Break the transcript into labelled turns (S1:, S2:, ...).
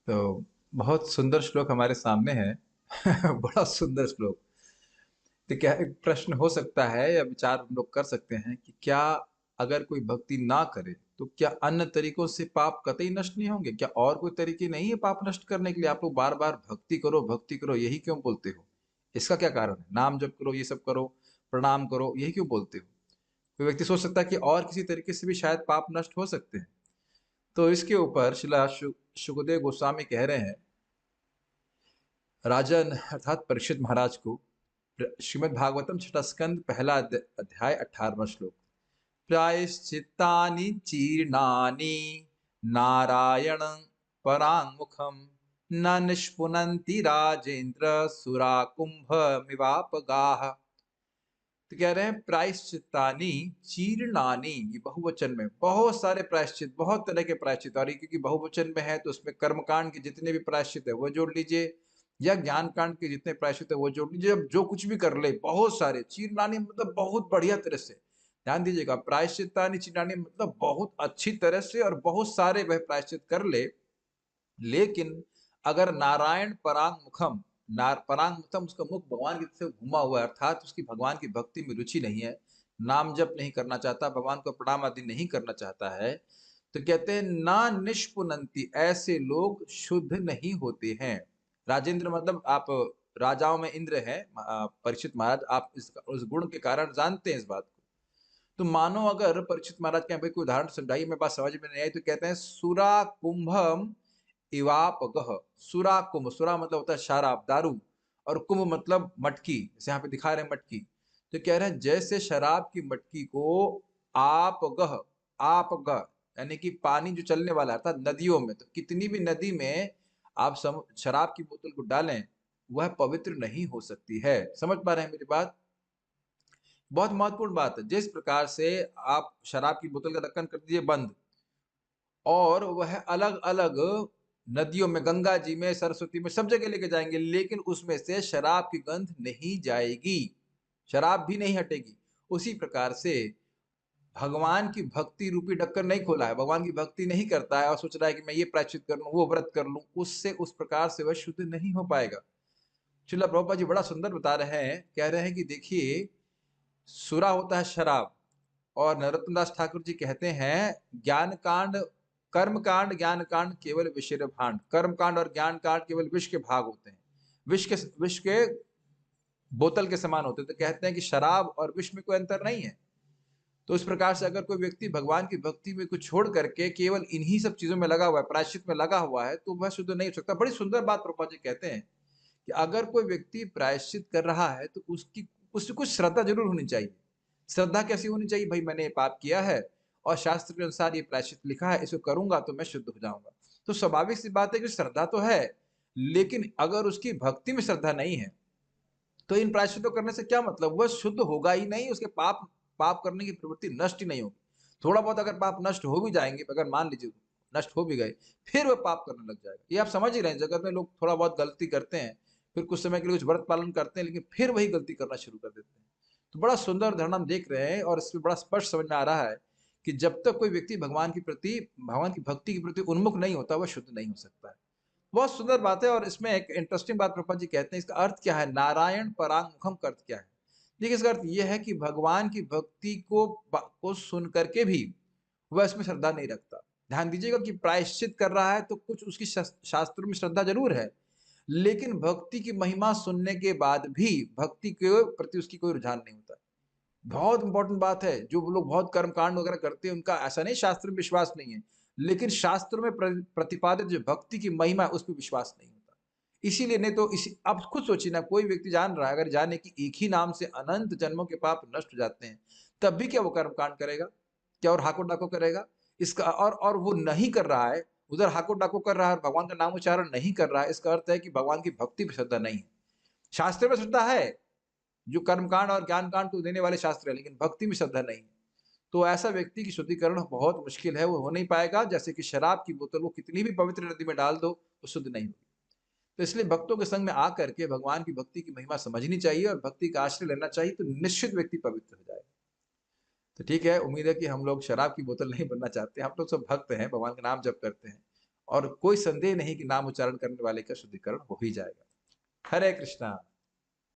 S1: तो बहुत सुंदर श्लोक हमारे सामने है। बड़ा सुंदर श्लोक। तो क्या एक प्रश्न हो सकता है या विचार हम लोग कर सकते हैं कि क्या अगर कोई भक्ति ना करे तो क्या अन्य तरीकों से पाप कतई नष्ट नहीं होंगे? क्या और कोई तरीके नहीं है पाप नष्ट करने के लिए? आप लोग बार बार भक्ति करो यही क्यों बोलते हो? इसका क्या कारण है? नाम जप करो, ये सब करो, प्रणाम करो, यही क्यों बोलते हो? कोई व्यक्ति सोच सकता है कि और किसी तरीके से भी शायद पाप नष्ट हो सकते हैं। तो इसके ऊपर सुखदेव गोस्वामी कह रहे हैं राजन अर्थात परीक्षित महाराज को, श्रीमद् भागवतम छठा स्कंद पहला अध्याय 18वां श्लोक। प्रायश्चित्तानि चीर्णानि नारायण पराङ्मुखं न निष्पुनन्ति राजेन्द्र सुरा कुंभ मिवापगाः। तो कह रहे हैं प्रायश्चित्तानि चीर्णानि, ये बहुवचन में बहुत सारे प्रायश्चित, बहुत तरह के प्रायश्चित, और ये क्योंकि बहुवचन में है तो उसमें कर्मकांड के जितने भी प्रायश्चित है वो जोड़ लीजिए, या ज्ञान कांड के जितने प्रायश्चित है वो जोड़ लीजिए। अब जो कुछ भी कर ले, बहुत सारे चीर्णानि मतलब बहुत बढ़िया तरह से ध्यान दीजिएगा। प्रायश्चित्तानि चीर्णानि मतलब बहुत अच्छी तरह से और बहुत सारे वह प्रायश्चित कर ले, लेकिन अगर नारायण परांग मुखम, नार परांग मुखम, उसका मुख भगवान की तरफ से घुमा हुआ है, अर्थात उसकी भगवान की भक्ति में रुचि नहीं है, नाम जप नहीं करना चाहता, भगवान को प्रणाम आदि नहीं करना चाहता है, तो कहते हैं ना निष्पुनंती, ऐसे लोग शुद्ध नहीं होते हैं। राजेंद्र मतलब आप राजाओं में इंद्र हैं, परीक्षित महाराज, आप उस गुण के कारण जानते हैं इस बात को। तो मानो अगर परीक्षित महाराज के यहाँ पे कोई उदाहरण समझाइए, मेरे पास समझ में नहीं आई, तो कहते हैं सुरा कुंभम इवापगह। सुरा कुंभ, सुरा मतलब होता है शराब, दारू, और कुंभ मतलब मटकी, जैसे यहाँ पे दिखा रहे हैं मटकी। तो कह रहे हैं जैसे शराब की मटकी को आपगह, आपगह यानी कि पानी जो चलने वाला है, अर्थात नदियों में, तो कितनी भी नदी में आप शराब की बोतल को डालें वह पवित्र नहीं हो सकती है। समझ पा रहे हैं मेरी बात? बहुत महत्वपूर्ण बात है। जिस प्रकार से आप शराब की बोतल का ढक्कन कर दीजिए बंद, और वह अलग अलग नदियों में, गंगा जी में, सरस्वती में, सब जगह लेके जाएंगे, लेकिन उसमें से शराब की गंध नहीं जाएगी, शराब भी नहीं हटेगी। उसी प्रकार से भगवान की भक्ति रूपी ढक्कन नहीं खोला है, भगवान की भक्ति नहीं करता है और सोच रहा है कि मैं ये प्रायश्चित कर लूं, वो व्रत कर लूं, उससे उस प्रकार से वह शुद्ध नहीं हो पाएगा। श्रील प्रभुपाद जी बड़ा सुंदर बता रहे हैं, कह रहे हैं कि देखिए, सुरा होता है शराब, और नरोत्तम दास ठाकुर जी कहते हैं ज्ञान कांड, कर्म कांड, ज्ञान कांड केवल विषय भांड। कर्म कांड और ज्ञान कांड केवल विष के भाग होते हैं, विष के बोतल के समान होते हैं। तो कहते हैं कि शराब और विष में कोई अंतर नहीं है। तो इस प्रकार से अगर कोई व्यक्ति भगवान की भक्ति में कुछ छोड़ करके केवल इन्हीं सब चीजों में लगा हुआ है, प्रायश्चित में लगा हुआ है, तो वह शुद्ध नहीं हो सकता। बड़ी सुंदर बात प्रभुपाद जी कहते हैं कि अगर कोई व्यक्ति प्रायश्चित कर रहा है तो उसकी कुछ श्रद्धा जरूर होनी चाहिए। श्रद्धा कैसी होनी चाहिए? भाई मैंने ये पाप किया है और शास्त्र के अनुसार ये प्रायश्चित लिखा है, इसको करूंगा तो मैं शुद्ध हो जाऊंगा। तो स्वाभाविक सी बात है कि श्रद्धा तो है, लेकिन अगर उसकी भक्ति में श्रद्धा नहीं है तो इन प्रायश्चितों करने से क्या मतलब? वह शुद्ध होगा ही नहीं, उसके पाप पाप करने की प्रवृत्ति नष्ट ही नहीं होगी। थोड़ा बहुत अगर पाप नष्ट हो भी जाएंगे, अगर मान लीजिए नष्ट हो भी गए, फिर वह पाप करने लग जाएगा। ये आप समझ ही रहे हैं, जगत में लोग थोड़ा बहुत गलती करते हैं, फिर कुछ समय के लिए कुछ व्रत पालन करते हैं, लेकिन फिर वही गलती करना शुरू कर देते हैं। तो बड़ा सुंदर उदाहरण हम देख रहे हैं, और इसमें बड़ा स्पष्ट समझ में आ रहा है कि जब तक कोई व्यक्ति भगवान की प्रति, भगवान की भक्ति के प्रति उन्मुख नहीं होता, वह शुद्ध नहीं हो सकता है। बहुत सुंदर बात है। और इसमें एक इंटरेस्टिंग बात प्रभुपाद जी कहते हैं, इसका अर्थ क्या है? नारायण परांग मुखम का अर्थ क्या है? देखिए, इसका अर्थ यह है कि भगवान की भक्ति को सुन करके भी वह इसमें श्रद्धा नहीं रखता। ध्यान दीजिएगा कि प्रायश्चित कर रहा है तो कुछ उसकी शास्त्रों में श्रद्धा जरूर है, लेकिन भक्ति की महिमा सुनने के बाद भी भक्ति के प्रति उसकी कोई रुझान नहीं होता। बहुत इंपॉर्टेंट बात है। जो लोग बहुत कर्म कांड वगैरह करते हैं, उनका ऐसा नहीं शास्त्र में विश्वास नहीं है, लेकिन शास्त्र में प्रतिपादित जो भक्ति की महिमा है उस पर विश्वास नहीं होता। इसीलिए नहीं तो इसी, आप खुद सोचिए ना, कोई व्यक्ति जान रहा है, अगर जाने कि एक ही नाम से अनंत जन्मों के पाप नष्ट हो जाते हैं, तब भी क्या वो कर्म कांड करेगा? क्या और हाको डाको करेगा? इसका और वो नहीं कर रहा है, उधर हाको डाको कर रहा है, भगवान का नाम उच्चारण नहीं कर रहा है, इसका अर्थ है कि भगवान की भक्ति पर श्रद्धा नहीं है। शास्त्र में श्रद्धा है, जो कर्मकांड और ज्ञान कांड को देने वाले शास्त्र है, लेकिन भक्ति में श्रद्धा नहीं है। तो ऐसा व्यक्ति की शुद्धिकरण बहुत मुश्किल है, वो हो नहीं पाएगा। जैसे कि शराब की बोतल वो कितनी भी पवित्र नदी में डाल दो, वो शुद्ध नहीं होगी। तो इसलिए भक्तों के संग में आकर के भगवान की भक्ति की महिमा समझनी चाहिए और भक्ति का आश्रय लेना चाहिए, तो निश्चित व्यक्ति पवित्र हो जाएगा। तो ठीक है, उम्मीद है कि हम लोग शराब की बोतल नहीं बनना चाहते, हम लोग सब भक्त हैं, भगवान का नाम जप करते हैं, और कोई संदेह नहीं कि नाम उच्चारण करने वाले का शुद्धिकरण हो ही जाएगा। हरे कृष्णा।